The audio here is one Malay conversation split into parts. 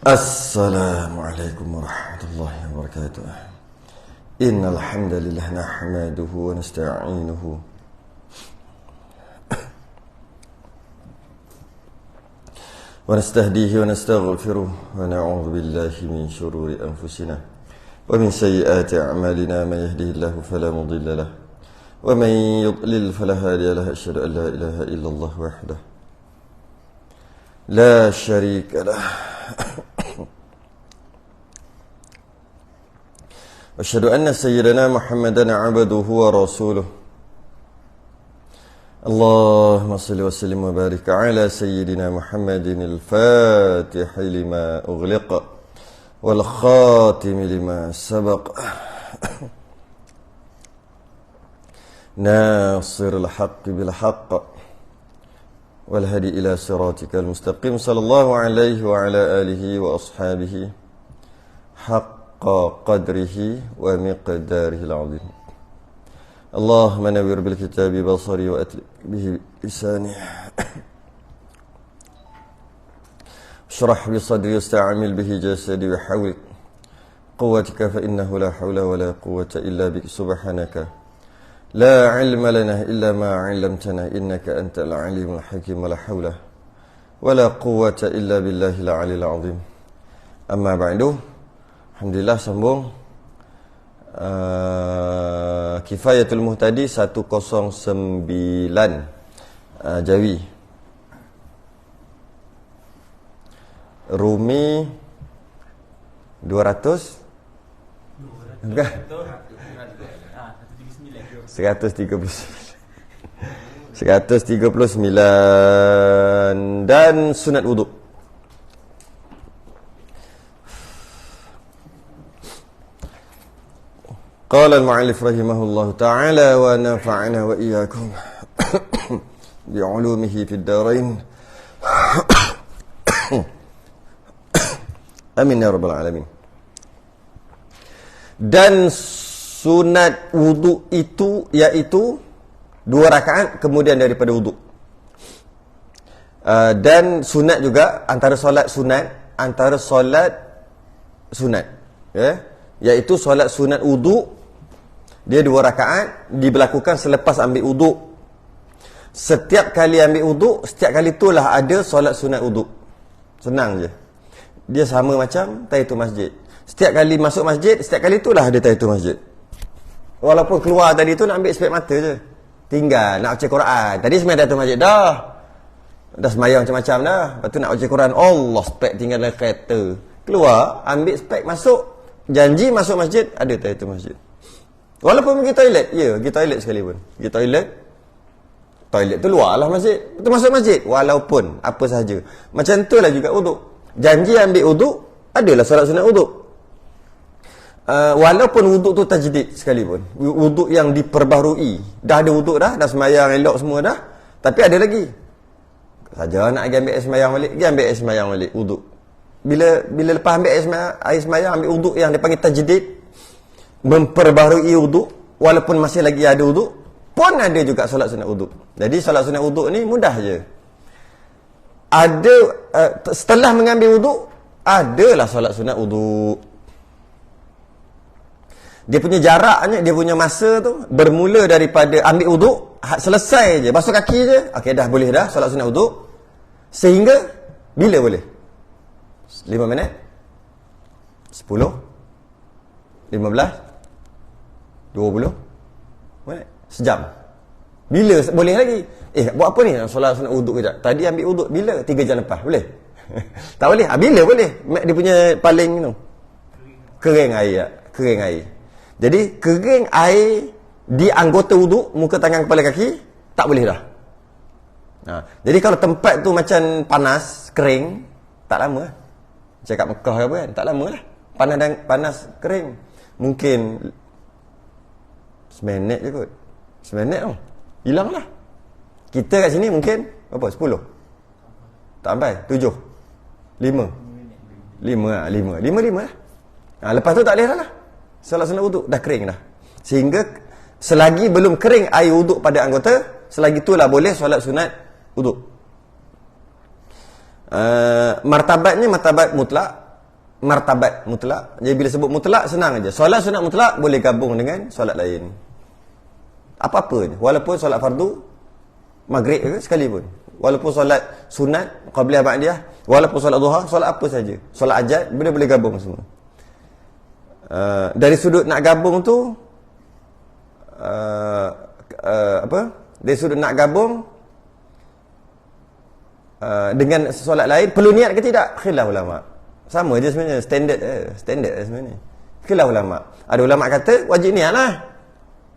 Assalamualaikum warahmatullahi wabarakatuh. Innal hamdalillah nahmaduhu wa nasta'inuhu wa nastahdihi wa nastaghfiruh wa na'udzu billahi min shururi anfusina wa min sayyiati a'malina. Man yahdihillahu fala mudilla lahu wa man yudlil fala hadiya lahu. Asyhadu an la ilaha illallah wahdahu la syarika lahu Asyhadu anna sayyidana Muhammadan 'abduhu wa rasuluh. Allahumma salli wa sallim wa barik ala sayyidina Muhammadin al-Fatih lima ughliqa wal khatim lima sabaq nasirul haqqi bil haqq wal hadi ila siratikal mustaqim. Sallallahu alaihi wa ala alihi wa ashabihi haqq qadrihi wa miqdarihi al-azim. Allahumma nawwir bil kitabi basari wa atlik bihi lisani shrah bi sadri wasta'mil bihi jasadi wa hawlik quwwatika fa innahu la hawla wa la quwwata illa bik. Subhanaka la ilma lana illa ma 'allamtana innaka antal alimul hakim. Wa la hawla wa la quwwata illa billahil aliyil azim. Amma ba'du. Alhamdulillah sambung Kifayatul Muhtadi 109 Jawi. Rumi 200 enggak 139 dan sunat wuduk. Qala al-mu'allif rahimahullahu ta'ala wa nafa'ana wa iyyakum bi'ulumihi fid darain. Amin ya rabbal alamin. Dan sunat wudu itu yaitu 2 rakaat kemudian daripada wudu. Dan sunat juga antara solat sunat ya, iaitu solat sunat wudu. Dia 2 rakaat diberlakukan selepas ambil wuduk. Setiap kali ambil wuduk, setiap kali itulah ada solat sunat wuduk. Senang je. Dia sama macam tahiyatul masjid. Setiap kali masuk masjid, setiap kali itulah ada tahiyatul masjid. Walaupun keluar tadi tu nak ambil spek mata je. Tinggal nak baca Quran. Tadi semayang tahiyatul masjid dah. Dah semayang macam-macam dah. Lepas tu nak baca Quran, Allah, spek tinggal dalam kereta. Keluar, ambil spek masuk. Janji masuk masjid, ada tahiyatul masjid. Walaupun pergi toilet, ya, pergi toilet sekalipun. Pergi toilet tu luar lah masjid. Itu masuk masjid. Walaupun apa sahaja. Macam tu lah juga wuduk. Janji ambil wuduk, adalah solat sunat wuduk. Walaupun wuduk tu tajdid sekalipun. Wuduk yang diperbaharui. Dah ada wuduk dah semayang elok semua dah. Tapi ada lagi. Saja nak pergi ambil air semayang balik, pergi ambil air semayang balik, wuduk. Bila lepas ambil air semayang, ambil wuduk yang dipanggil tajdid, memperbaharui wuduk, walaupun masih lagi ada wuduk, pun ada juga solat sunat wuduk. Jadi solat sunat wuduk ni mudah je. Ada setelah mengambil wuduk, adalah solat sunat wuduk. Dia punya jaraknya, dia punya masa tu bermula daripada ambil wuduk, selesai je, basuh kaki je, okey dah boleh dah solat sunat wuduk. Sehingga bila boleh? 5 minit? 10? 15? 20 minit, sejam. Bila boleh lagi? Buat apa ni? Solat sunat wuduk kejap. Tadi ambil wuduk bila? 3 jam lepas. Boleh? Tak boleh? Bila boleh? Dia punya paling tu kering air. Kering air. Jadi kering air di anggota wuduk, muka, tangan, kepala, kaki, tak boleh dah. Jadi kalau tempat tu macam panas, kering, tak lama lah. Cakap Mekah ke apa kan? Tak lama lah. Panas kering. Mungkin 9 minit je kot. 9 minit tau. Hilang lah. Kita kat sini mungkin berapa? 10? Tak sampai? 7? 5? 5 lah. 5 lah. Lepas tu tak boleh dah lah. Solat sunat wuduk dah kering dah. Sehingga selagi belum kering air wuduk pada anggota, selagi itulah boleh solat sunat wuduk. Martabatnya martabat mutlak. martabat mutlak. Jadi bila sebut mutlak senang aja. Solat sunat mutlak boleh gabung dengan solat lain. Apa-apa je. Walaupun solat fardu maghrib ke sekalipun. Walaupun solat sunat qabliyah ba'diyah, walaupun solat duha, solat apa saja. Solat hajat boleh gabung semua. Dari sudut nak gabung tu apa? Dari sudut nak gabung dengan solat lain perlu niat ke tidak? Khilaf ulama. Sama je sebenarnya, standard sebenarnya. Khilaf ulama. Ada ulama kata wajib niat lah.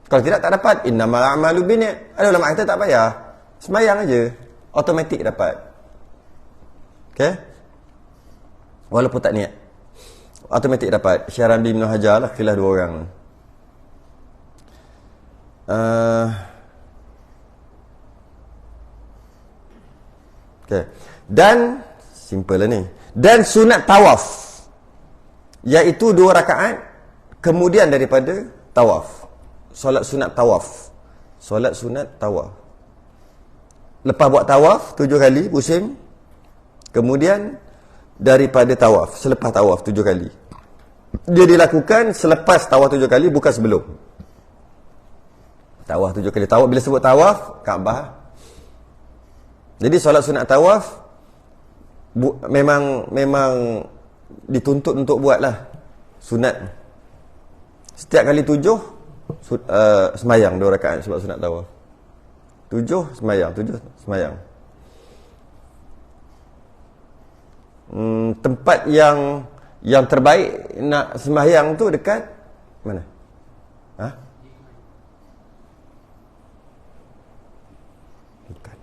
Kalau tidak tak dapat. Innamal a'malu binniyat. Ada ulama kata tak payah. Semayang aja, automatik dapat. Okey? Walaupun tak niat, automatik dapat. Syarah Ibn Hajar lah, khilaf dua orang. Okay. Dan simple lah ni. Dan sunat tawaf, iaitu 2 rakaat kemudian daripada tawaf. Solat sunat tawaf. Solat sunat tawaf. Lepas buat tawaf 7 kali pusing, kemudian daripada tawaf, selepas tawaf 7 kali. Dia dilakukan selepas tawaf 7 kali, bukan sebelum. Tawaf 7 kali. Tawaf, bila sebut tawaf, Kaabah. Jadi solat sunat tawaf memang dituntut untuk buatlah sunat. Setiap kali 7 semayang 2 rakaat sebab sunat tawaf. 7 semayang. Tempat yang terbaik nak semayang tu dekat mana? Bukan.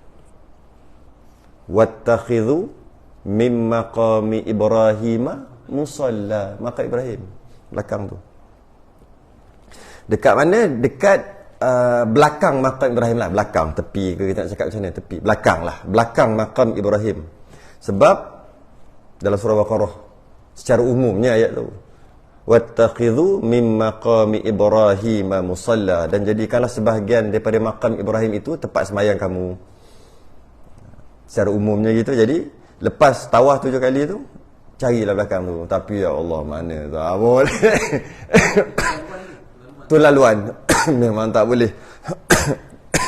Wattakhidhu min maqami Ibrahim musalla. Maqam Ibrahim belakang tu. Dekat mana? Dekat belakang maqam Ibrahim lah. Belakang, tepi ke kita nak cakap macam mana? Tepi, belakang lah. Belakang maqam Ibrahim. Sebab dalam surah Baqarah secara umumnya ayat tu, wattakhidhu min maqami Ibrahim musalla, dan jadikanlah sebahagian daripada maqam Ibrahim itu tempat semayang kamu. Secara umumnya gitu. Jadi lepas tawaf 7 kali tu, carilah belakang tu. Tapi ya Allah, mana tak boleh. Tu laluan. Memang tak boleh.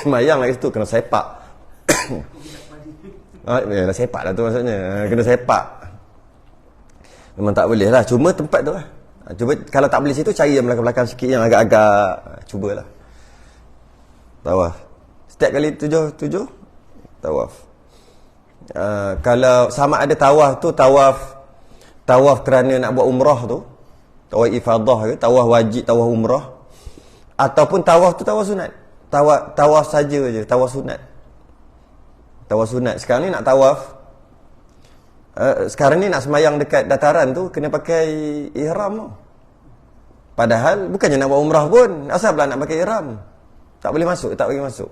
Semayang lah situ, kena sepak. Sepak lah tu maksudnya. Kena sepak. Memang tak boleh lah. Cuma tempat tu lah. Cuba kalau tak boleh situ, cari yang belakang-belakang sikit, yang agak-agak. Cubalah. Tawaf. Setiap kali 7 tawaf. Kalau sama ada tawaf tu tawaf kerana nak buat umrah tu, tawaf ifadah ke, tawaf wajib, tawaf umrah, ataupun tawaf tu tawaf sunat. Tawaf saja je, tawaf sunat. Tawaf sunat. Sekarang ni nak tawaf, sekarang ni nak semayang dekat dataran tu kena pakai ihram tu. Padahal bukannya nak buat umrah pun, asal pula nak pakai ihram. Tak boleh masuk, tak bagi masuk.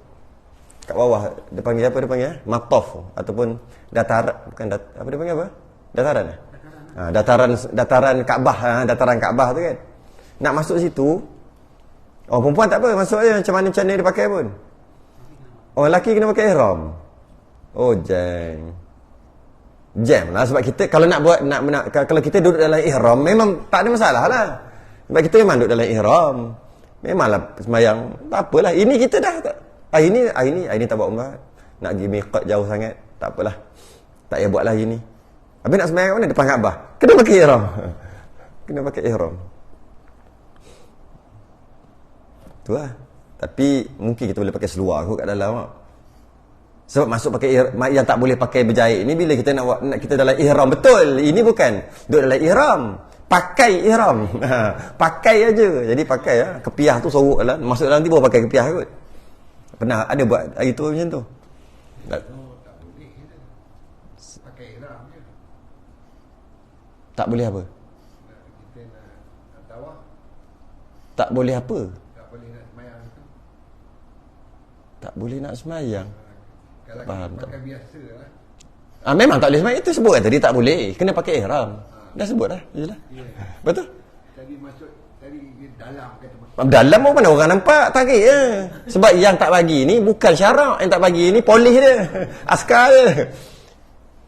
Kat bawah dia panggil apa, dia panggil mataf ataupun dataran, bukan apa dia panggil apa? Dataran. Dataran Kaabah, dataran Kaabah tu kan. Nak masuk situ, orang perempuan tak apa, masuk je macam mana dia pakai pun. Orang lelaki kena pakai ihram. Oh jam lah, sebab kita kalau nak buat kalau kita duduk dalam ihram memang tak ada masalah lah. Sebab kita memang duduk dalam ihram, memanglah semayang tak apalah. Ini kita dah hari ni tak buat umrah, nak pergi miqat jauh sangat, tak apalah, tak payah buatlah hari ni. Habis nak semayang kat mana? Depan Kaabah, kena pakai ihram. Kena pakai ihram tu lah. Tapi mungkin kita boleh pakai seluar kot kat dalam lah. Sebab masuk pakai yang tak boleh pakai berjahit ni bila kita nak kita dalam ihram betul. Ini bukan duduk dalam ihram, pakai ihram. Pakai aja. Jadi pakai lah. Kepiah tu sorok lah. Masuk dalam nanti baru pakai kepiah kot. Pernah ada buat hari tu macam tu? Tak boleh. Pakai ihram je. Tak boleh apa? Kita nak tawaf. Tak boleh apa? Tak boleh nak semayang tu. Tak boleh nak semayang. Kalau faham tak? Pakai biasa lah. Memang tak boleh semayang. Itu sebut kan tadi tak boleh. Kena pakai ihram. Dah sebut dah. Yalah. Yeah. Betul? Tadi masuk dalam kata. Dalam pun mana orang nampak, tarik je. Sebab yang tak bagi ni bukan syarak, yang tak bagi ni polis dia. Askar dia.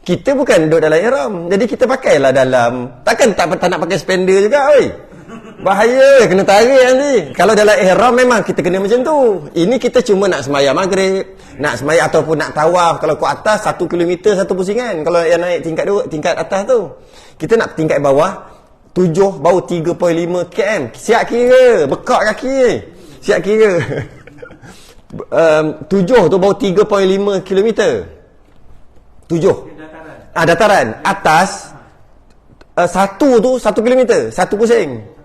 Kita bukan duduk dalam ihram. Jadi kita pakailah dalam. Takkan tak nak pakai spender juga, oi. Bahaya, kena tarik nanti. Kalau dalam ihram memang kita kena macam tu. Ini kita cuma nak sembahyang maghrib, nak sembahyang ataupun nak tawaf. Kalau ke atas 1 kilometer 1 pusingan. Kalau yang naik tingkat atas tu. Kita nak tingkat bawah 7 baru 3.5 km. Siap kira, bekak kaki. Siap kira. 7 tu baru 3.5 kilometer. 7. Dataran. Atas 1 tu 1 kilometer, 1 pusing.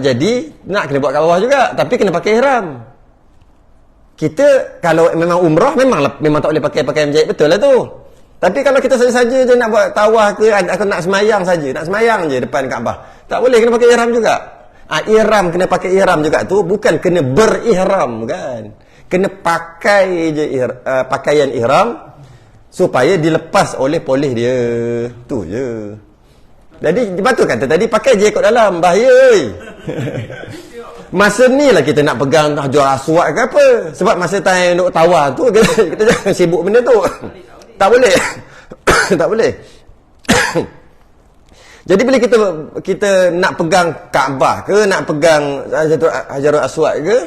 Jadi nak kena buat kat bawah juga, tapi kena pakai ihram. Kita kalau memang umrah memang tak boleh pakai pakaian jahit, betul lah tu. Tapi kalau kita saja-saja je nak buat tawaf ke, aku nak semayang saja, nak semayang je depan Kaabah, tak boleh, kena pakai ihram juga. Ihram kena pakai ihram juga tu, bukan kena berihram kan. Kena pakai je pakaian ihram supaya dilepas oleh polis dia. Tu je. Jadi betul kata tadi, pakai je ikut dalam, bahaya oi. Masa ni lah kita nak pegang Hajar Aswad ke apa. Sebab masa time nak tawaf tu kita jangan sibuk benda tu. Tak boleh. Tak boleh. Jadi bila kita nak pegang Kaabah ke, nak pegang Hajar Aswad ke,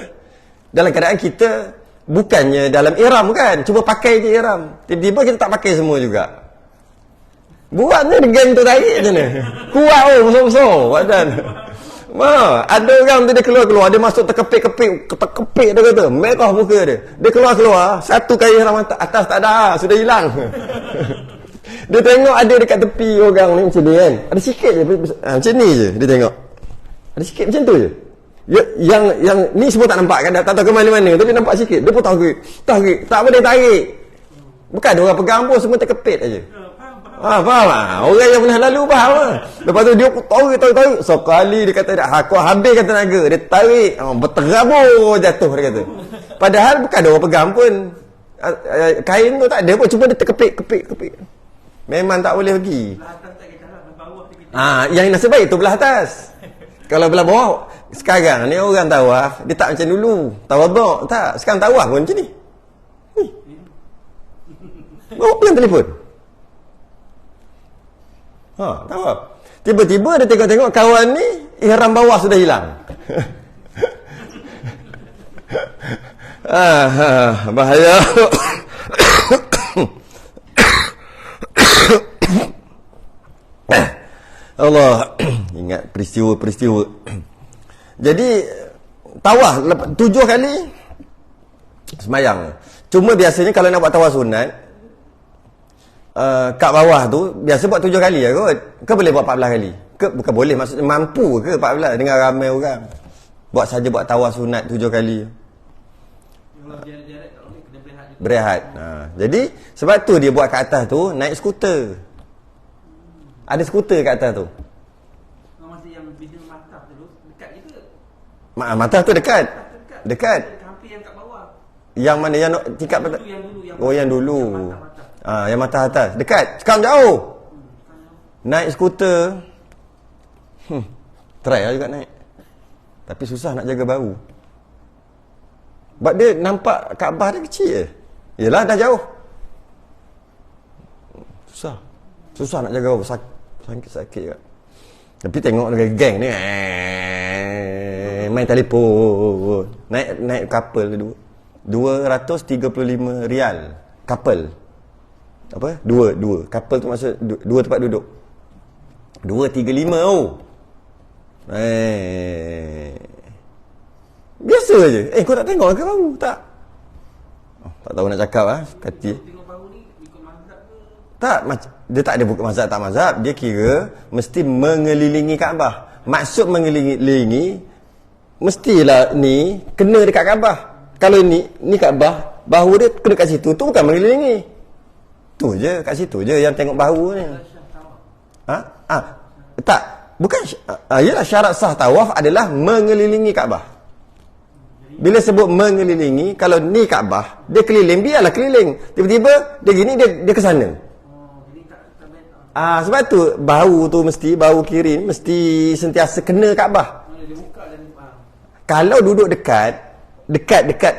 dalam keadaan kita bukannya dalam ihram kan, cuba pakai je ihram. Tiba-tiba kita tak pakai semua juga. Buatnya geng tu tarik macam mana? Kuat besar-besar badan. Ada orang tu dia keluar, dia masuk terkepit dia kata, merah muka dia. Dia keluar, satu kali ihram atas tak ada, sudah hilang. Dia tengok ada dekat tepi orang ni macam ni kan. Ada sikit je macam ni je dia tengok. Ada sikit macam tu je. Yang ni semua tak nampak kan, tak tahu ke mana-mana, tapi nampak sikit. Dia pun tarik, tak boleh tarik. Bukan ada orang pegang pun, semua terkepit aja. Faham lah. Orang yang pernah lalu faham lah. Lepas tu dia tarik. Sekali dia kata, aku habiskan tenaga. Dia tarik, berterabur jatuh dia kata. Padahal bukan ada orang pegang pun. Kain tu tak ada pun, cuma dia terkepit. Memang tak boleh pergi. Yang nasib baik tu belah atas. Kalau belah bawah, sekarang ni orang tawaf, dia tak macam dulu. Tawaduk, tak. Sekarang tawaf pun macam ni. Bawa pegang telefon. Tawaf. Tiba-tiba dia tengok kawan ni, ihram bawah sudah hilang. Bahaya. Allah, ingat peristiwa. Jadi tawaf 7 kali semayang. Cuma biasanya kalau nak buat tawaf sunat, kat bawah tu biasa buat 7 kali lah kot. Ke boleh buat 14 kali? Ke bukan boleh, maksudnya mampu ke 14 dengan ramai orang? Buat tawaf sunat 7 kali. Berehat. Jadi sebab tu dia buat kat atas tu naik skuter. Ada skuter kat atas tu. Masa yang bila matah tu dekat je ke? Matah tu dekat. Hampir yang kat bawah. Yang mana yang tingkat yang dulu. Yang matah atas. Dekat. Sekarang jauh. Naik skuter. Try lah juga naik. Tapi susah nak jaga bau. Sebab dia nampak Kaabah dia kecil je. Yelah dah jauh. Susah nak jaga bau. Sakit juga. Tapi tengok dengan geng ni main telefon. Naik couple tu 235 rial couple. Apa? Dua couple tu maksud dua tempat duduk. 235 biasa je. Kau tak tengok ke bau? Tak tahu nak cakap kati. Tengok bau ni ikut mazhab ke? Tak, dia tak ada buka mazhab tak mazhab. Dia kira mesti mengelilingi Kaabah. Maksud mengelilingi mestilah ni kena dekat Kaabah. Kalau ni Kaabah, bahu dia kena kat situ, tu bukan mengelilingi. Tu je, kat situ je yang tengok bahu ni. Tak, bukan. Yalah, syarat sah tawaf adalah mengelilingi Kaabah. Bila sebut mengelilingi, kalau ni Kaabah, dia keliling, biarlah keliling. Tiba-tiba dia gini, dia ke sana. Sebab tu bau tu mesti, bau kiri mesti sentiasa kena Kaabah. Kalau duduk dekat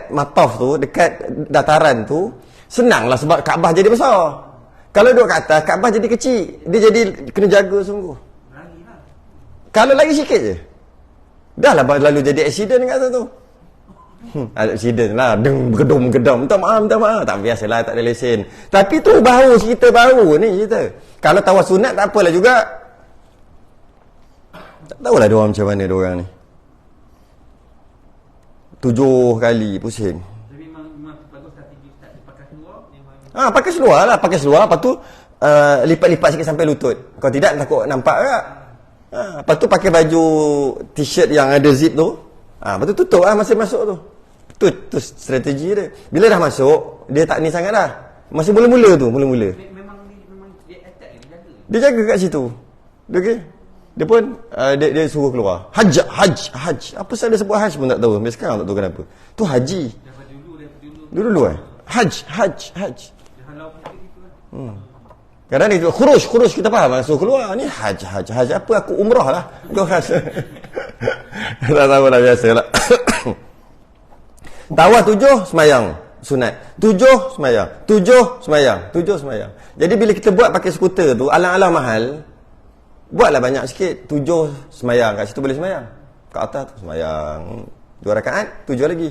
mataf tu, dekat dataran tu, senanglah sebab Kaabah jadi besar. Kalau duduk kat atas, Kaabah jadi kecil. Dia jadi kena jaga sungguh. Lagi lah. Kalau lagi sikit je. Dah lah lalu jadi aksiden kat atas tu. Ada aksiden lah. Bergedum-gedum. Minta maaf. Tak biasalah, tak ada lesen. Tapi tu cerita baru ni cerita. Kalau tawaf sunat tak apalah juga. Tak tahulah diorang macam mana diorang ni. 7 kali pusing. Tapi memang bagus strategi Ustaz. Dia pakai seluar. Pakai seluar lah. Pakai seluar. Lepas tu lipat-lipat sikit sampai lutut. Kalau tidak takut nampak tak. Lepas tu pakai baju t-shirt yang ada zip tu. Lepas tu tutup lah masa masuk tu. Tu strategi dia. Bila dah masuk, dia tak ni sangat dah. Masih mula-mula tu. Memang dia attack, dia jaga. Dia jaga kat situ. Okey. Dia pun dia suruh keluar. Haj. Apa sahaja dia sebut haj pun tak tahu. Sampai sekarang tak tahu kenapa. Tu haji. Daripada dulu. Dulu Haj. Dia halau putih gitu lah. Kadang dia khuruj kita faham masuk keluar ni haj apa aku umrah lah kau rasa. Tak tahu lah biasalah. Tawaf 7 semayang sunat. 7 semayang. Jadi bila kita buat pakai skuter tu alang-alang mahal, buatlah banyak sikit. 7 semayang kat situ boleh semayang. Kat atas tu semayang 2 rakaat, 7 lagi.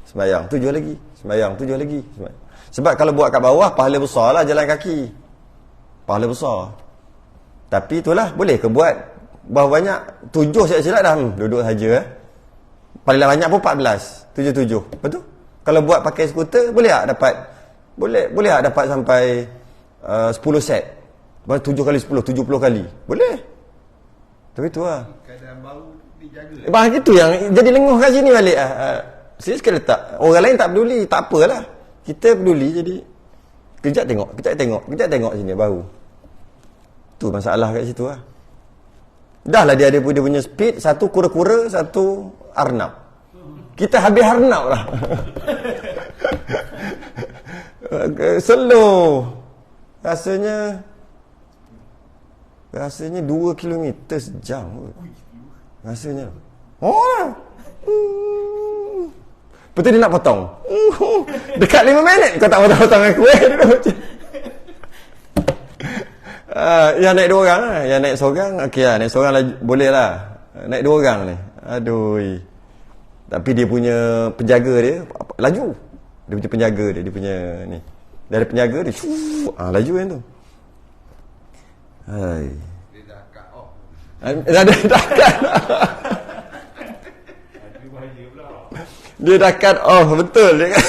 Semayang 7 lagi. Sebab kalau buat kat bawah pahala besar lah jalan kaki. Pahala besar. Tapi itulah, boleh ke buat berapa banyak? 7 silap-silap dah. Duduk saja. Paling banyak pun 14. 7. Lepas tu, kalau buat pakai skuter, boleh tak dapat? Boleh tak dapat sampai 10 set? 7 kali 10, 70 kali. Boleh. Tapi tu lah. Keadaan baru dijaga. Bah, itu yang jadi lenguh kat sini balik. Serius ke letak? Orang lain tak peduli. Tak apalah. Kita peduli jadi. Kejap tengok sini baru. Tu masalah kat situ lah. Dah lah dia punya speed. Satu kura-kura, satu arnab. Kita habis arnab lah. Slow. Rasanya 2 kilometer sejam. Rasanya. Betul dia nak potong. Dekat 5 minit kau tak potong aku. Yang naik 2 orang lah. Yang naik seorang, okey lah. Naik seorang lah, boleh lah. Naik 2 orang ni. Aduh. Tapi dia punya penjaga dia laju. Dia punya penjaga dia punya ni. Dari penjaga dia, laju kan tu. Hai. Dia dah cut off. Dah cut. Dia dah cut off, betul dia kan.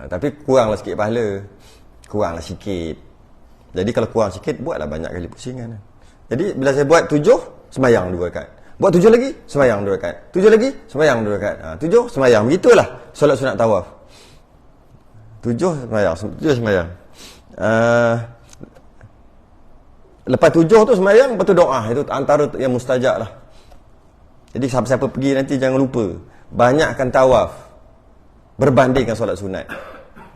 Tapi kuranglah sikit pahala. Kuranglah sikit. Jadi kalau kurang sikit, buatlah banyak kali pusingan. Jadi bila saya buat 7, semayang 2 rakaat. Buat 7 lagi, semayang 2 rakaat. 7 lagi, semayang 2 rakaat. 7, semayang. Begitulah solat sunat tawaf. 7 semayang. Lepas 7 tu semayang, lepas tu doa. Itu antara yang mustajab lah. Jadi siapa-siapa pergi nanti jangan lupa. Banyakkan tawaf. Berbandingkan solat sunat.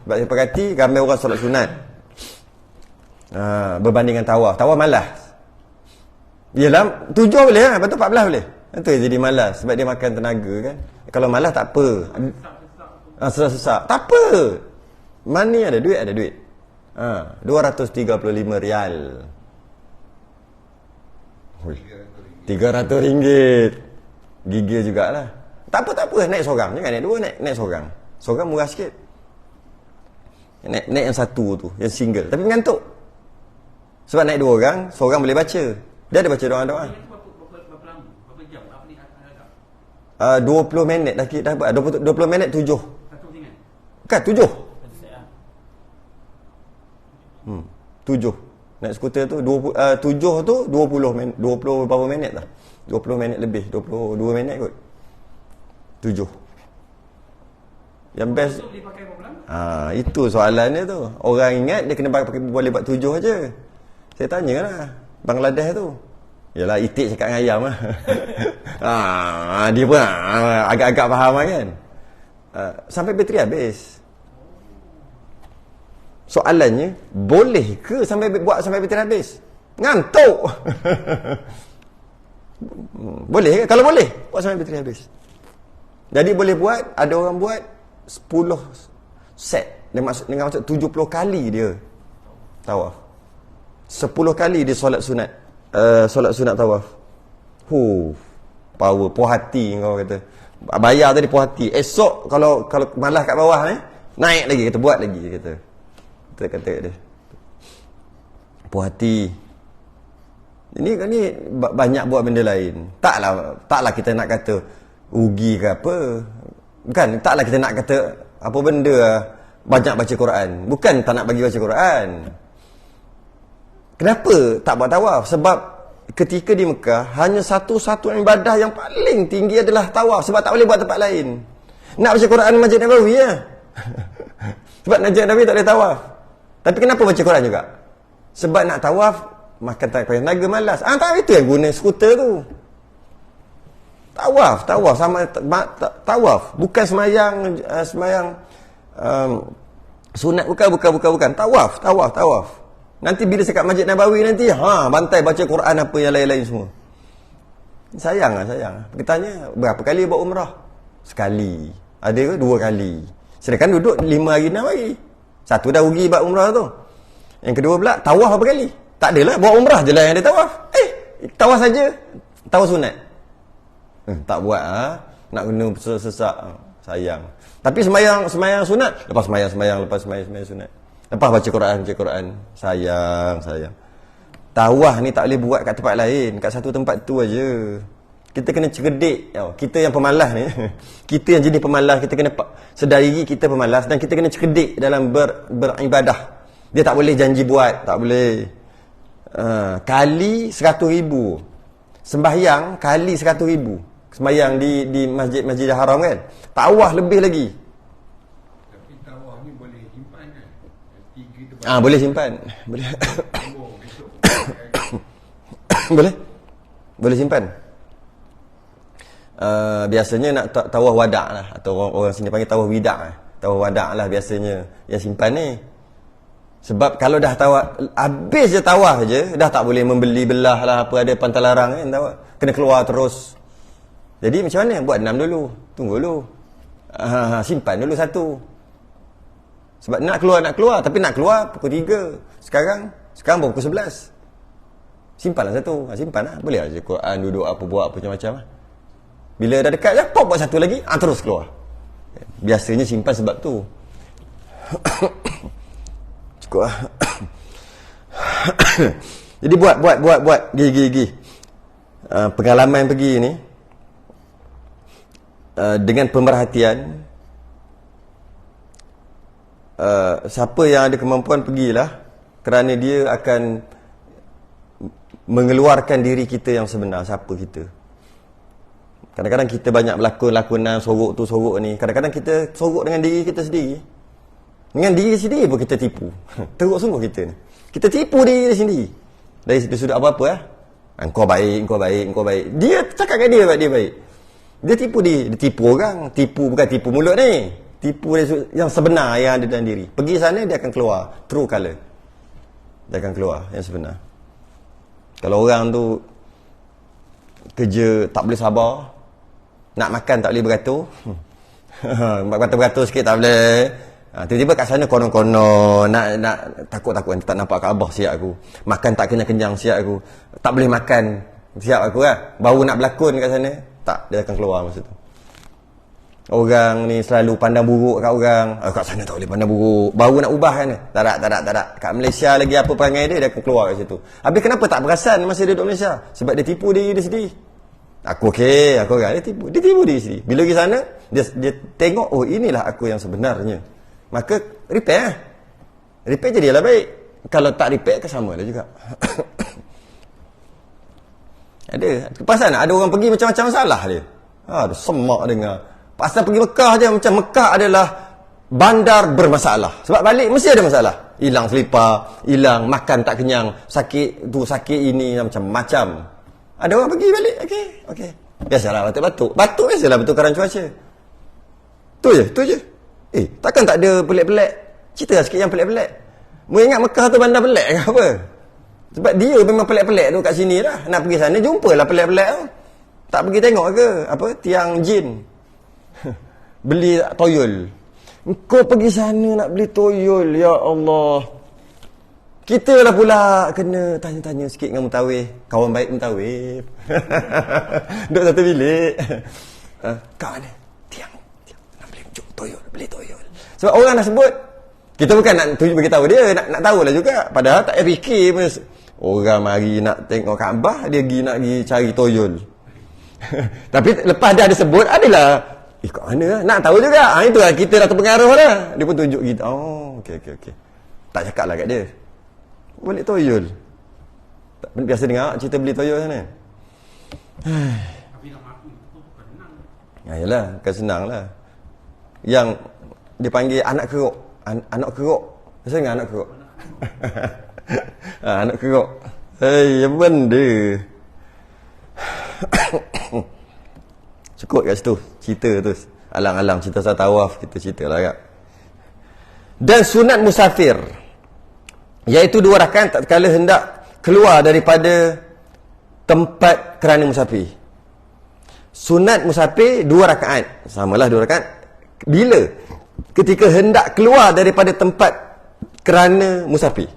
Sebab saya perhati, ramai orang solat sunat. Berbandingkan tawaf. Tawaf malas. Yelah, 7 boleh lah. Lepas tu 14 boleh. Itu jadi malas. Sebab dia makan tenaga kan. Kalau malas tak apa. Sesak-sesak. Tak apa. Money ada duit. 235 rial. 300 ringgit. Gigil jugalah. Tak apa. Naik seorang. Jangan naik 2, naik seorang. Seorang murah sikit. Naik yang satu tu. Yang single. Tapi mengantuk. Sebab naik 2 orang, seorang boleh baca. Dia ada baca doa-doa. Berapa lama? Berapa jam? Apa ni agak? 20 minit dah 20 minit 7. Satu ringan. Kan 7. 7. Naik skuter tu 7 tu 20 berapa minit lah. 20 minit lebih, 22 minit kot. 7. Yang best Boleh pakai berapa lama? itu soalannya tu. Orang ingat dia kena boleh buat 7 aja. Saya tanyalah Bangladesh tu. Yalah itik cakap dengan ayam lah. Dia pun agak-agak faham lah kan. Sampai bateri habis. Soalannya, boleh ke buat sampai bateri habis? Ngantuk. Boleh ke? Kalau boleh, buat sampai bateri habis. Jadi boleh buat, ada orang buat 10 Set. Dengan maksud 70 kali dia tawaf. 10 kali dia solat sunat. Solat sunat tawaf. Power, puas hati kau kata. Bayar tadi puas hati. Esok kalau malas kat bawah ni, naik lagi, kita buat lagi kata. Kita kata dia. Puas hati. Ini banyak buat benda lain. Taklah kita nak kata rugi ke apa. Bukan, taklah kita nak kata apa benda banyak baca Quran. Bukan tak nak bagi baca Quran. Kenapa tak buat tawaf? Sebab ketika di Mekah, hanya satu-satu ibadah yang paling tinggi adalah tawaf. Sebab tak boleh buat tempat lain. Nak baca Quran Masjid Nabawi ya. Sebab Masjid Nabawi tak boleh tawaf. Tapi kenapa baca Quran juga? Sebab nak tawaf, makan tak payah tenaga, malas. Tak, itu yang guna skuter tu. Tawaf sama tawaf. Bukan semayang sunat, bukan. Tawaf. Nanti bila sekat Masjid Nabawi nanti, bantai baca Quran apa yang lain-lain semua. Sayang. Kita tanya, berapa kali buat umrah? Sekali. Ada ke 2 kali? Sedangkan duduk 5 hari 6 hari. Satu dah rugi buat umrah tu. Yang kedua pula, tawaf apa kali? Tak adalah, buat umrah je lah yang ada tawaf. Tawaf saja. Tawaf sunat. Tak buat nak kena sesak. Sayang. Tapi semayang sunat, lepas semayang sunat. Lepas baca Quran. Sayang. Tawaf ni tak boleh buat kat tempat lain, kat satu tempat tu aja. Kita kena cerdik. Kita yang pemalas ni, kita yang jenis pemalas, kita kena sedar diri kita pemalas dan kita kena cerdik dalam beribadah. Dia tak boleh janji buat, tak boleh. Kali 100,000. Sembahyang kali 100,000. Sembahyang di Masjidil Haram kan. Tawaf lebih lagi. Tapi tawaf ni boleh simpan kan? Boleh simpan. Boleh. Boleh simpan. Biasanya nak tawaf wadak lah, atau orang sini panggil tawaf widak lah. Tawaf wadak lah biasanya yang simpan ni. Sebab kalau dah tawaf, habis je tawaf je, dah tak boleh membeli belah lah, apa ada pantai larang kan, tawaf. Kena keluar terus. Jadi macam mana? Buat 6 dulu. Tunggu dulu. Simpan dulu 1. Sebab nak keluar. Tapi nak keluar pukul 3. Sekarang baru pukul 11. Simpanlah 1. Simpan lah. Boleh lah je Quran, duduk apa, buat apa macam-macam lah. Bila dah dekat je, pop buat 1 lagi, terus keluar. Biasanya simpan sebab tu. Cukup lah. Jadi buat. Gigi. Pengalaman pergi ni, dengan pemerhatian, siapa yang ada kemampuan pergilah, kerana dia akan mengeluarkan diri kita yang sebenar, siapa kita. Kadang-kadang kita banyak berlakon-lakonan, sorok tu sorok ni. Kadang-kadang kita sorok dengan diri kita sendiri. Dengan diri sendiri pun kita tipu. Teruk sungguh kita ni. Kita tipu diri sendiri. Dari sudut apa-apa lah. Engkau baik. Dia cakap kat dia baik. Dia tipu dia. Dia tipu orang. Bukan tipu mulut ni. Tipu yang sebenar yang ada dalam diri. Pergi sana dia akan keluar true colour. Dia akan keluar yang sebenar. Kalau orang tu kerja tak boleh sabar, nak makan tak boleh beratur, beratur sikit tak boleh, tiba-tiba kat sana konon-konon nak takut-takut tak nampak kat abah siap aku, makan tak kenyang-kenyang siap aku, tak boleh makan siap aku lah, baru nak berlakon kat sana, tak, dia akan keluar masa tu. Orang ni selalu pandang buruk kat orang, kat sana tak boleh pandang buruk, baru nak ubah kan, tak ada. Kat Malaysia lagi apa perangai dia akan keluar kat situ. Habis kenapa tak perasan masa dia duduk Malaysia? Sebab dia tipu diri dia sendiri. Aku orang, dia tipu diri sendiri. Bila pergi sana, dia tengok, oh inilah aku yang sebenarnya. Maka repair. Repair jadilah baik. Kalau tak repair, sama lah juga. Ada. Pasal ada orang pergi macam-macam masalah dia. Ada semak dengar. Pasal pergi Mekah je, macam Mekah adalah bandar bermasalah. Sebab balik mesti ada masalah. Hilang selipar, hilang makan tak kenyang, sakit tu, sakit ini, macam-macam. Ada orang pergi balik, okey. Biasalah batuk-batuk. Batuk biasalah bertukaran cuaca. Tu je. Takkan tak ada pelik-pelik. Cerita sikit yang pelik-pelik. Mu ingat Mekah tu bandar pelik ke apa? Sebab dia memang pelik-pelik tu kat sini lah. Nak pergi sana, jumpalah pelik-pelik tu. Tak pergi tengok ke? Apa? Tiang jin. Beli toyol. Engkau pergi sana nak beli toyol, ya Allah. Kita lah pula kena tanya-tanya sikit dengan mutawif. Kawan baik mutawif. Duduk satu bilik. Kau mana? Tiang. Nak beli toyol, beli toyol. Sebab orang dah sebut. Kita bukan nak tunjuk beritahu dia, nak tahulah juga. Padahal tak payah fikir pun. Orang mari nak tengok Kaabah, dia nak pergi cari toyol. Tapi lepas dia ada sebut, adalah kat mana lah? Nak tahu juga. Itu lah, kita dah terpengaruh lah. Dia pun tunjuk kita. Oh, okey. Tak cakap lah kat dia. Balik toyol. Tak biasa dengar cerita beli toyol sana. Tapi nak maku itu penang. Yalah, kan senang lah. Yang dipanggil anak keruk. Anak keruk. Biasa dengar anak keruk. Anak keruk. Apa benda? Cukup kat situ. Cerita tu. Alang-alang cerita pasal tawaf. Kita cerita lah kat. Dan sunat musafir. Iaitu 2 rakaat tatkala hendak keluar daripada tempat kerana musafir. Sunat musafir 2 rakaat. Samalah 2 rakaat. Bila? Ketika hendak keluar daripada tempat kerana musafir.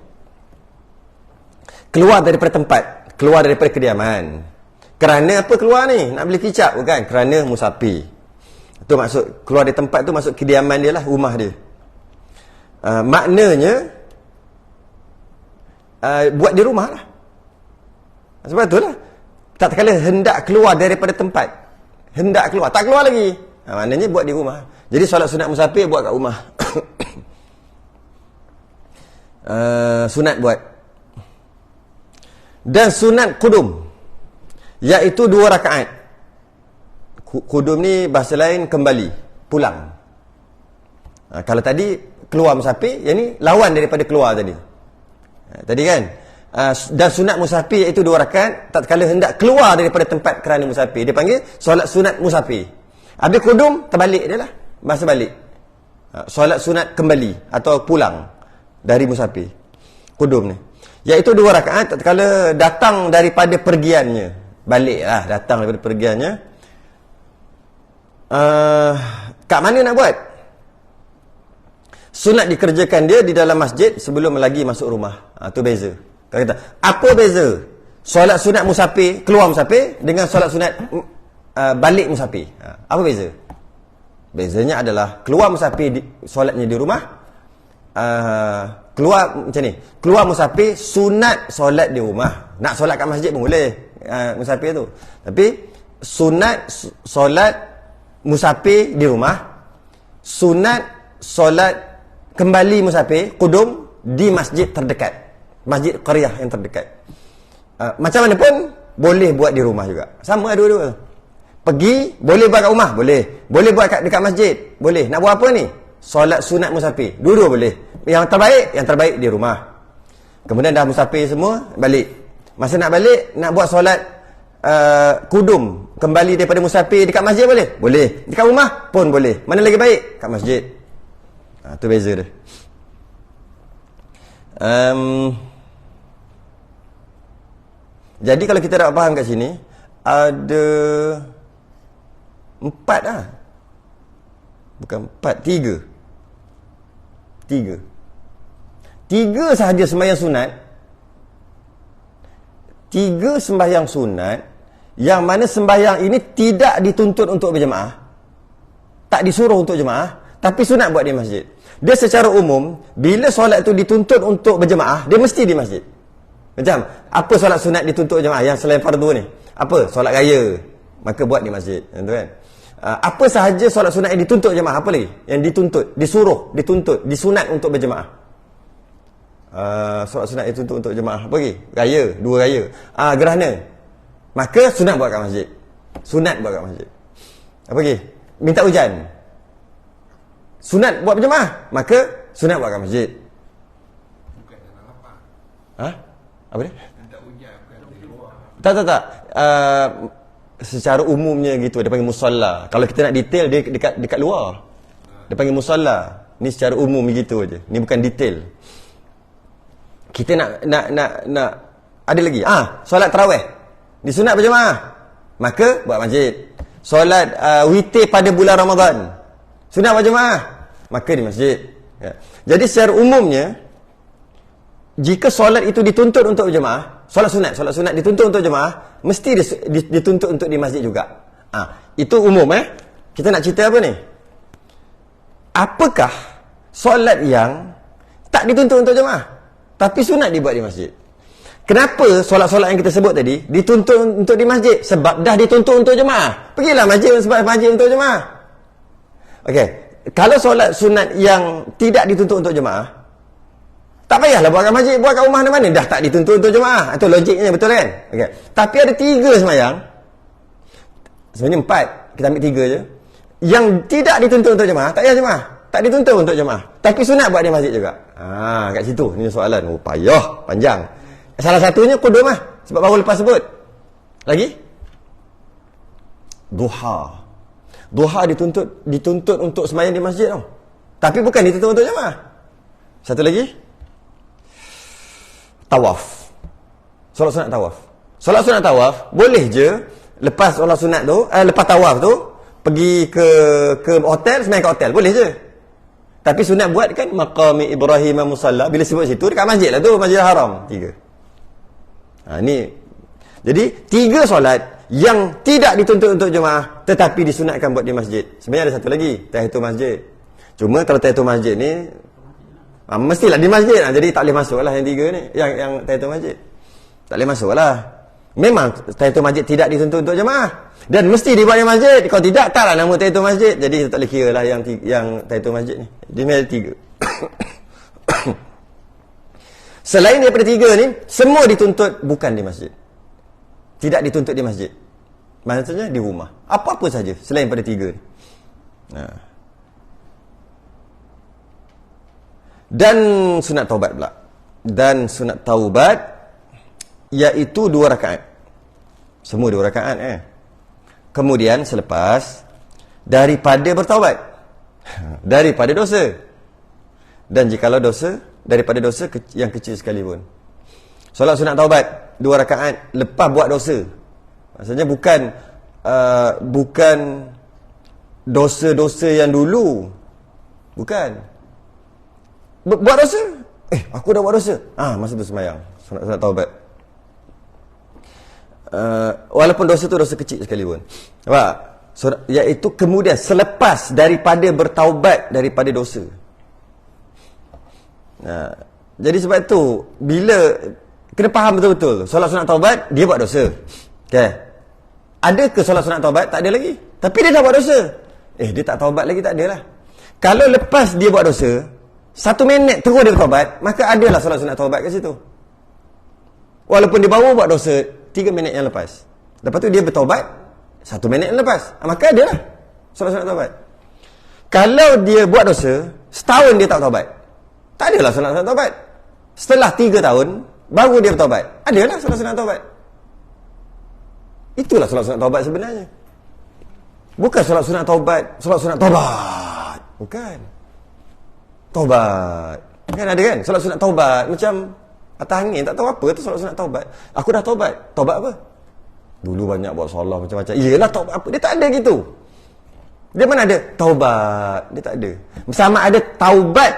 Keluar daripada tempat. Keluar daripada kediaman. Kerana apa keluar ni? Nak beli kicap bukan? Kerana musafir. Itu maksud, keluar dari tempat tu maksud kediaman dia lah, rumah dia. Maknanya, buat di rumah lah. Sebab itulah. Tak kala hendak keluar daripada tempat. Hendak keluar. Tak keluar lagi. Maknanya buat di rumah. Jadi solat sunat musafir buat kat rumah. Sunat buat. Dan sunat kudum. Iaitu 2 rakaat. Kudum ni bahasa lain kembali. Pulang. Kalau tadi keluar musafir, yang ni lawan daripada keluar tadi. Tadi kan, dan sunat musafir iaitu 2 rakaat tatkala hendak keluar daripada tempat kerana musafir. Dia panggil solat sunat musafir. Habis kudum, terbalik dia lah. Bahasa balik. Solat sunat kembali atau pulang dari musafir. Kudum ni. Iaitu 2 rakaat tatkala datang daripada pergiannya. Balik lah, datang daripada pergiannya. Kat mana nak buat? Sunat dikerjakan dia di dalam masjid sebelum lagi masuk rumah. Tu beza. Kalau kata, apa beza solat sunat musafir, keluar musafir dengan solat sunat balik musafir? Apa beza? Bezanya adalah keluar musafir solatnya di rumah. Keluar macam ni. Keluar musafir sunat solat di rumah. Nak solat kat masjid pun boleh. Musafir tu. Tapi sunat solat musafir di rumah. Sunat solat kembali musafir, kudum, di masjid terdekat. Masjid qaryah yang terdekat. Macam mana pun, boleh buat di rumah juga. Sama dua-dua. Pergi, boleh buat kat rumah? Boleh. Boleh buat dekat masjid? Boleh. Nak buat apa ni? Solat sunat musafir. Dua-dua boleh. Yang terbaik di rumah. Kemudian dah musafir semua, balik. Masa nak balik, nak buat solat kudum, kembali daripada musafir dekat masjid boleh? Boleh. Dekat rumah pun boleh. Mana lagi baik? Kat masjid. Itu beza dia. Jadi kalau kita nak faham kat sini, ada 4 lah. Bukan 4, 3. 3 sahaja sembahyang sunat. 3 sembahyang sunat, yang mana sembahyang ini tidak dituntut untuk berjemaah. Tak disuruh untuk jemaah, tapi sunat buat di masjid. Dia secara umum, bila solat itu dituntut untuk berjemaah, dia mesti di masjid. Macam, apa solat sunat dituntut jemaah yang selain fardu ni? Apa? Solat raya. Maka buat di masjid. Kan? Apa sahaja solat sunat yang dituntut jemaah? Apa lagi? Yang dituntut, disuruh, dituntut, disunat untuk berjemaah. Solat sunat yang dituntut untuk jemaah. Apa lagi? Raya, 2 raya. Gerhana. Maka sunat buat kat masjid. Sunat buat kat masjid. Apa lagi? Minta hujan. Sunat buat berjemaah. Maka sunat buat kat masjid. Bukan dalam lapang. Apa dia? Minta hujan bukan di luar. Tak. Secara umumnya gitu. Dia panggil musalla. Kalau kita nak detail, dia dekat luar. Dia panggil musalla. Ni secara umum begitu aja. Ni bukan detail. Kita nak ada lagi. Solat tarawih. Disunat berjemaah. Maka buat masjid. Solat witir pada bulan Ramadan. Sunat berjemaah. maka di masjid. Ya. Jadi secara umumnya, jika solat itu dituntut untuk jemaah, solat sunat dituntut untuk jemaah, mesti dituntut untuk di masjid juga. Itu umum. Kita nak cerita apa ni? Apakah solat yang tak dituntut untuk jemaah, tapi sunat dibuat di masjid? Kenapa solat-solat yang kita sebut tadi dituntut untuk di masjid? Sebab dah dituntut untuk jemaah. Pergilah masjid sebab masjid untuk jemaah. Okey. Kalau solat sunat yang tidak dituntut untuk jemaah, tak payahlah buat kat masjid, buat kat rumah mana-mana. Dah tak dituntut untuk jemaah. Itu logiknya, betul kan? Okey. Tapi ada 3 semayang. Sebenarnya 4. Kita ambil 3 je. Yang tidak dituntut untuk jemaah, tak payah jemaah. Tak dituntut untuk jemaah. Tapi sunat buat di masjid juga. Kat situ. Ini soalan. Payah. Panjang. Salah satunya kudum lah. Sebab baru lepas sebut. Lagi? Duha. Duha dituntut untuk semayang di masjid tau. Tapi bukan dituntut untuk jemaah. Satu lagi. Tawaf. Solat sunat tawaf. Solat sunat tawaf boleh je lepas solat sunat tu, lepas tawaf tu pergi ke hotel, semayang kat hotel, boleh je. Tapi sunat buat kan maqami Ibrahim musalla, bila sebut situ dekat masjid lah tu, Masjidil Haram. 3. Ni. Jadi 3 solat yang tidak dituntut untuk jemaah tetapi disunatkan buat di masjid. Sebenarnya ada satu lagi, tahiyatul masjid. Cuma kalau tahiyatul masjid ni mestilah di masjid lah. Jadi tak boleh masuk lah yang 3 ni, yang tahiyatul masjid. Tak boleh masuk lah. Memang tahiyatul masjid tidak dituntut untuk jemaah dan mesti dibuat di masjid. Kalau tidak, taklah nama tahiyatul masjid. Jadi kita tak boleh kira lah yang tahiyatul masjid ni. Dia ada 3. Selain daripada 3 ni, semua dituntut bukan di masjid. Tidak dituntut di masjid. Maksudnya di rumah. Apa-apa saja selain pada 3 ni. Dan sunat taubat pula. Dan sunat taubat iaitu 2 rakaat. Semua 2 rakaat Kemudian selepas daripada bertaubat daripada dosa. Dan jikalau dosa, daripada dosa yang kecil sekalipun. Solat sunat taubat 2 rakaat lepas buat dosa. Maksudnya bukan dosa-dosa yang dulu. Bukan. Buat dosa. Aku dah buat dosa. Masa tu semayang sunat taubat. Walaupun dosa tu dosa kecil sekalipun. Nampak? Iaitu kemudian selepas daripada bertaubat daripada dosa. Jadi sebab tu bila kena faham betul-betul, solat sunat taubat dia buat dosa. Okay. Ada ke solat sunat taubat? Tak ada lagi. Tapi dia dah buat dosa. Dia tak taubat lagi, tak ada lah. Kalau lepas dia buat dosa 1 minit terus dia bertaubat, maka adalah solat sunat taubat kat situ. Walaupun dia baru buat dosa 3 minit yang lepas. Lepas tu dia bertaubat 1 minit yang lepas, maka adalah solat sunat taubat. Kalau dia buat dosa setahun dia tak taubat, tak adalah solat sunat taubat. Setelah 3 tahun baru dia bertaubat, adalah solat sunat taubat. Itulah solat sunat taubat sebenarnya. Bukan solat sunat taubat, solat sunat taubat. Bukan. Taubat. Kan ada kan? Solat sunat taubat macam atas angin, tak tahu apa tu solat sunat taubat. Aku dah taubat. Taubat apa? Dulu banyak buat solat macam-macam. Iyalah taubat apa? Dia tak ada gitu. Dia mana ada? Taubat. Dia tak ada. Sama ada taubat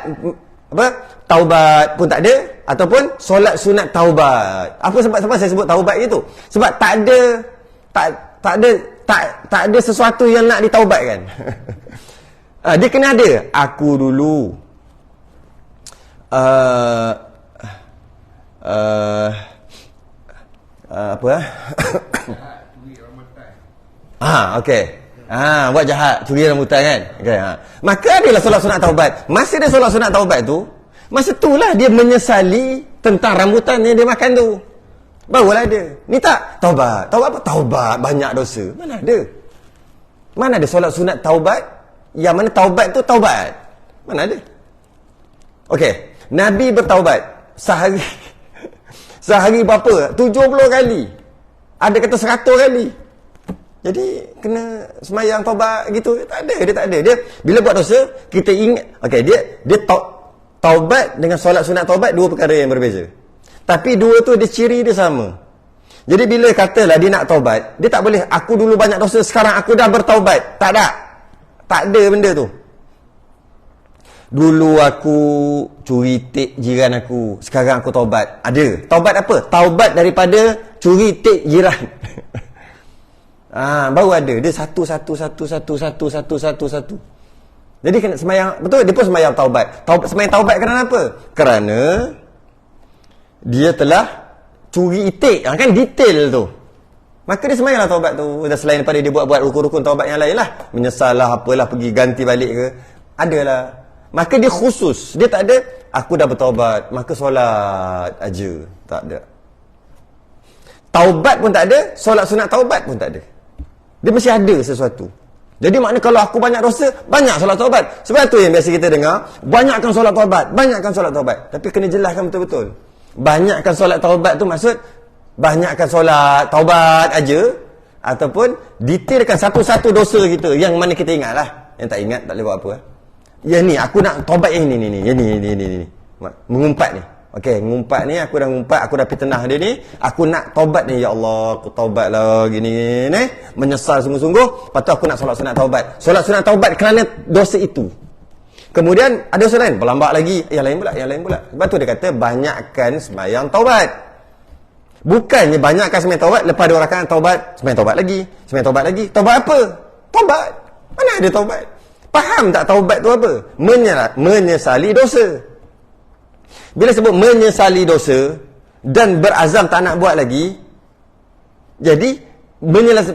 taubat pun tak ada, ataupun solat sunat taubat. Apa sebab saya sebut taubat gitu? Sebab tak ada sesuatu yang nak ditaubatkan. Dia kena ada. Aku dulu okey. Buat jahat, curi rambutan kan. Okay, maka adalah solat sunat taubat. Masa dia solat sunat taubat tu, masa itulah dia menyesali tentang rambutan yang dia makan tu. Barulah ada. Ni tak taubat. Taubat apa? Taubat banyak dosa. Mana ada? Mana ada solat sunat taubat yang mana taubat tu taubat? Mana ada? Okey, Nabi bertaubat sehari berapa? 70 kali. Ada kata 100 kali. Jadi kena semayang taubat gitu. Tak ada, dia tak ada. Dia bila buat dosa, kita ingat. Okey, dia taubat dengan solat sunat taubat 2 perkara yang berbeza. Tapi 2 tu dia ciri dia sama. Jadi bila katalah dia nak taubat, dia tak boleh aku dulu banyak dosa, sekarang aku dah bertaubat. Tak ada. Tak ada benda tu. Dulu aku curi tik jiran aku, sekarang aku taubat. Ada. Taubat apa? Taubat daripada curi tik jiran. Baru ada. Dia satu. Jadi kena sembahyang, betul, dia pun sembahyang taubat. Sembahyang taubat kerana apa? Kerana dia telah curi itik. Kan detail tu. Maka dia sembahyanglah taubat tu. Dan selain daripada dia buat rukun-rukun taubat yang lain lah, menyesal lah, apalah, pergi ganti balik ke, adalah. Maka dia khusus. Dia tak ada, aku dah bertaubat, maka solat aja. Tak ada. Taubat pun tak ada, solat sunat taubat pun tak ada. Dia mesti ada sesuatu. Jadi maknanya kalau aku banyak dosa, banyak solat taubat. Sebab tu yang biasa kita dengar, banyakkan solat taubat, banyakkan solat taubat. Tapi kena jelaskan betul-betul. Banyakkan solat taubat tu maksud banyakkan solat taubat aja, ataupun detailkan satu-satu dosa kita yang mana kita ingat lah. Yang tak ingat tak boleh buat apa. Yang ni aku nak taubat yang ni. Yang ni. Mengumpat ni. Okey, ngumpat ni, aku dah ngumpat, aku dah pergi tenah dia ni, aku nak taubat ni, ya Allah, aku taubat lah gini ni, menyesal sungguh-sungguh, lepas tu aku nak solat sunat taubat. Solat sunat taubat kerana dosa itu. Kemudian ada dosa lain, berlambak lagi, yang lain pula. Sebab tu dia kata banyakkan sembahyang taubat. Bukannya banyakkan sembahyang taubat, lepas 2 rakaat taubat, sembahyang taubat lagi. Taubat apa? Taubat. Mana ada taubat? Faham tak taubat tu apa? Menyesali dosa. Bila sebut menyesali dosa dan berazam tak nak buat lagi, jadi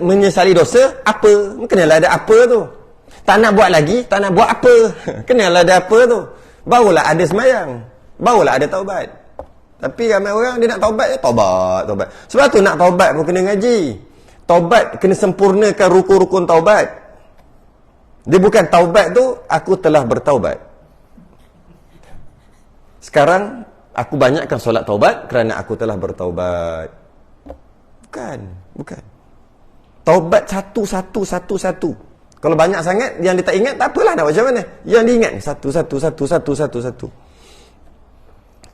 menyesali dosa apa? Kenalah ada apa tu. Tak nak buat lagi, tak nak buat apa? Kenalah ada apa tu. Barulah ada sembahyang, barulah ada taubat. Tapi ramai orang dia nak taubat, taubat. Sebab tu nak taubat pun kena ngaji. Taubat kena sempurnakan rukun-rukun taubat. Dia bukan taubat tu aku telah bertaubat. Sekarang aku banyakkan solat taubat kerana aku telah bertaubat. Bukan. Taubat satu. Kalau banyak sangat yang dia tak ingat, tak apalah nak macam mana. Yang dia ingat satu.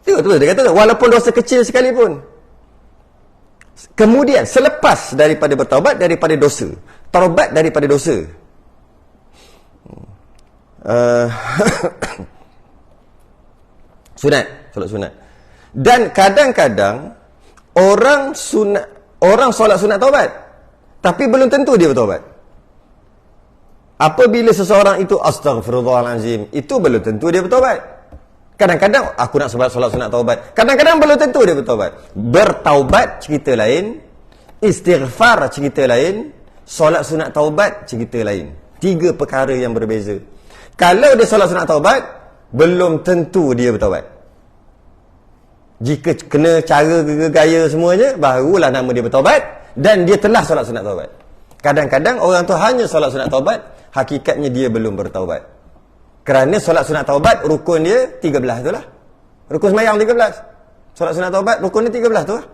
Betul dia kata, walaupun dosa kecil sekalipun. Kemudian selepas daripada bertaubat daripada dosa, taubat daripada dosa. Solat sunat. Dan kadang-kadang orang solat sunat taubat, tapi belum tentu dia bertaubat. Apabila seseorang itu astaghfirullahalazim, itu belum tentu dia bertaubat. Kadang-kadang aku nak solat sunat taubat, kadang-kadang belum tentu dia bertaubat. Bertaubat cerita lain, istighfar cerita lain, solat sunat taubat cerita lain. 3 perkara yang berbeza. Kalau dia solat sunat taubat, belum tentu dia bertaubat. Jika kena cara gaya semuanya, barulah nama dia bertaubat dan dia telah solat sunat taubat. Kadang-kadang orang tu hanya solat sunat taubat, hakikatnya dia belum bertaubat. Kerana solat sunat taubat rukun dia 13 tu lah. Rukun sembahyang 13. Solat sunat taubat rukun dia 13 tu lah.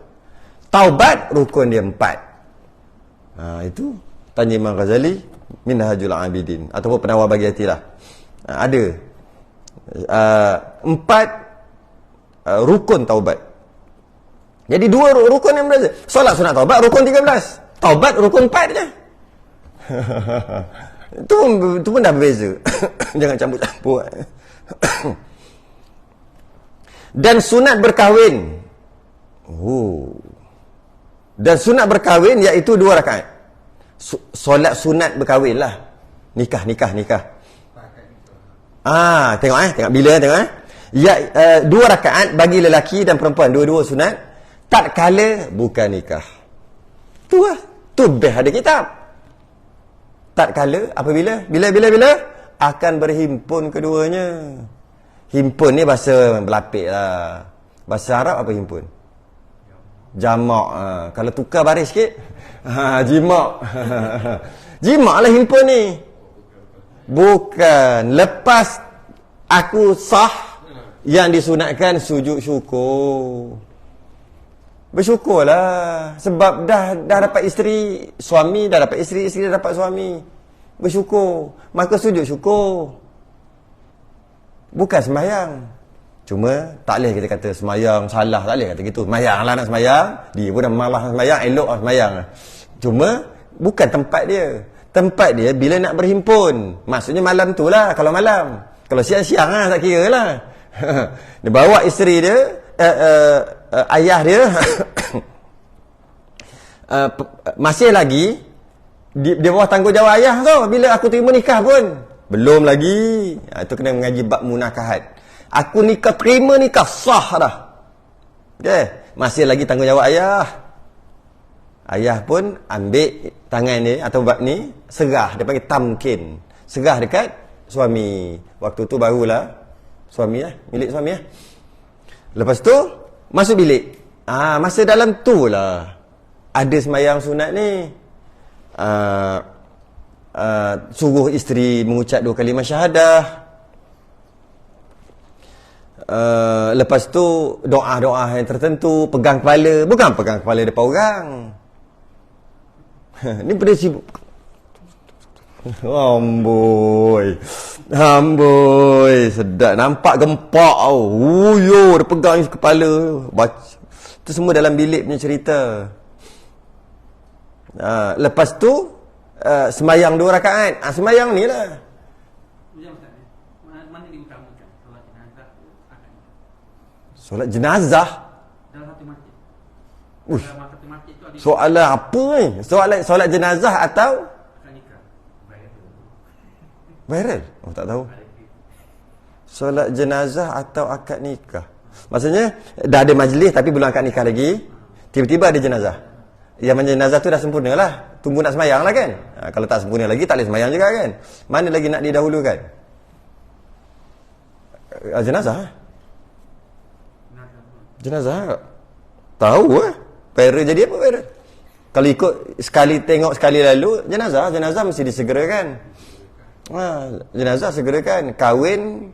Taubat rukun dia 4. Itu tanya Imam Ghazali Minhajul Abidin ataupun Penawar Bagi Hati lah. Ada 4 rukun taubat. Jadi 2 rukun yang berbeza. Solat sunat taubat rukun 13. Taubat rukun 4 je. Itu pun dah berbeza. Jangan campur-campur. Dan sunat berkahwin. Dan sunat berkahwin iaitu 2 rakaat. Solat sunat berkahwin lah. Nikah. Tengok bila tengok. Ya, 2 rakaat bagi lelaki dan perempuan, dua-dua sunat, tak kala bukan nikah. Tu lah. Tu best ada kitab. Tak kala apabila bila akan berhimpun keduanya. Himpun ni bahasa belapik lah. Bahasa Arab apa himpun? Jamak. Kalau tukar baris sikit, jimak. Jimak lah himpun ni. Bukan. Lepas aku sah, yang disunatkan sujud syukur. Bersyukurlah. Sebab dah dapat isteri, suami dah dapat isteri dah dapat suami. Bersyukur. Maka sujud syukur. Bukan sembahyang. Cuma tak boleh kita kata sembahyang salah, tak boleh kata gitu. Sembahyang lah nak sembahyang, dia pun dah malas sembahyang, elok lah sembahyang. Cuma bukan tempat dia. Tempat dia bila nak berhimpun. Maksudnya malam tu lah, kalau malam. Kalau siang-siang lah, tak kira lah. Dia bawa isteri dia, ayah dia, masih lagi, dia bawah tanggungjawab ayah tu. Bila aku terima nikah pun, belum lagi. Itu kena mengaji bab munakahat. Aku nikah, terima nikah, sah dah. Okay. Masih lagi tanggungjawab ayah. Ayah pun ambil tangan dia, atau bab ni, serah. Dia panggil tamkin. Serah dekat suami. Waktu tu barulah suami lah, milik suami lah. Lepas tu masuk bilik. Masa dalam tu lah ada sembahyang sunat ni. Suruh isteri mengucap 2 kalimah syahadah. Lepas tu doa-doa yang tertentu, pegang kepala. Bukan pegang kepala depan orang. Ni pada sibuk. Amboi, sedap. Nampak gempak tau. Dia pegang kepala. Baca. Itu semua dalam bilik punya cerita. Lepas tu sembahyang 2 rakaat. Sembahyang ni lah. Mana diutamakan? Solat jenazah akan Solat jenazah? dalam satu masjid. Uish. Dalam satu masjid tu ada Soalan apa ni? Solat jenazah atau akad nikah. viral? Oh, tak tahu. Solat jenazah atau akad nikah. Maksudnya dah ada majlis tapi belum akad nikah lagi. Tiba-tiba ada jenazah. Yang macam jenazah tu dah sempurna lah. Tunggu nak sembahyang lah kan. Kalau tak sempurna lagi, tak boleh sembahyang juga kan. Mana lagi nak didahulukan? Jenazah. Jenazah. Tahu viral jadi apa viral? Kalau ikut sekali tengok sekali lalu, jenazah mesti disegerakan. Jenazah segerakan. Kahwin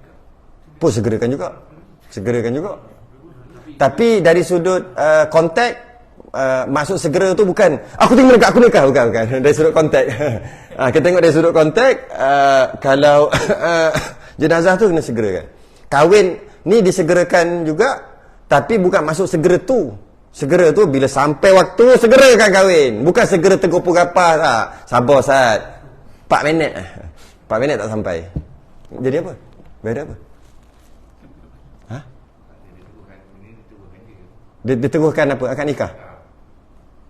pun segerakan juga. Tapi dari sudut konteks, maksud segera tu bukan aku tengok dekat aku nikah, bukan dari sudut konteks. Kita tengok dari sudut konteks, kalau jenazah tu kena segerakan. Kahwin ni disegerakan juga, tapi bukan maksud segera tu. Segera tu bila sampai waktu segerakan kahwin, bukan segera tegur pukapah tak. Sabar Ustaz, 4 minit 4 minit tak sampai. Jadi apa? Beda apa? Dia teguhkan apa? Akad nikah.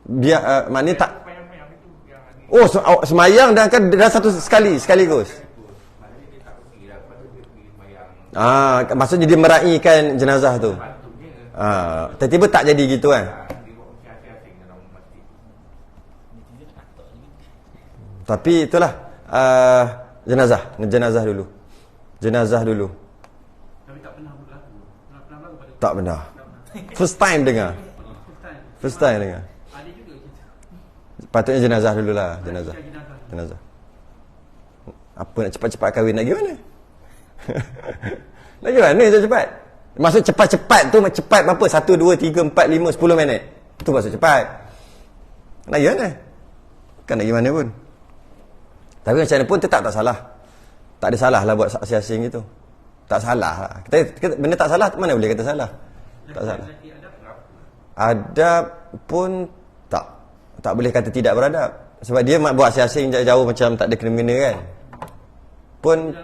Dia maknanya tak. Oh, semayang dan kan dah sekaligus. Maksudnya dia meraihkan jenazah tu. Tiba-tiba tak jadi gitu kan. Tapi itulah jenazah dulu. Tapi tak pernah berlaku. Tak pernah. First time dengar. Ada juga gitu. Patutnya jenazah dululah, jenazah. Apa nak cepat-cepat kahwin nak gimana? Nak gimana cepat? Maksud cepat-cepat tu cepat berapa? 1, 2, 3, 4, 5, 10 minit. Itu maksud cepat. Nak gimana? Kan nak gimana pun. Tapi macam mana pun tetap tak salah. Tak ada salah lah buat asing-asing gitu. Tak salah lah. Kita benda tak salah, mana boleh kata salah? Tak salah. Adab pun tak boleh kata tidak beradab. Sebab dia buat asing-asing jauh-jauh macam tak ada kena-mengena kan. Pun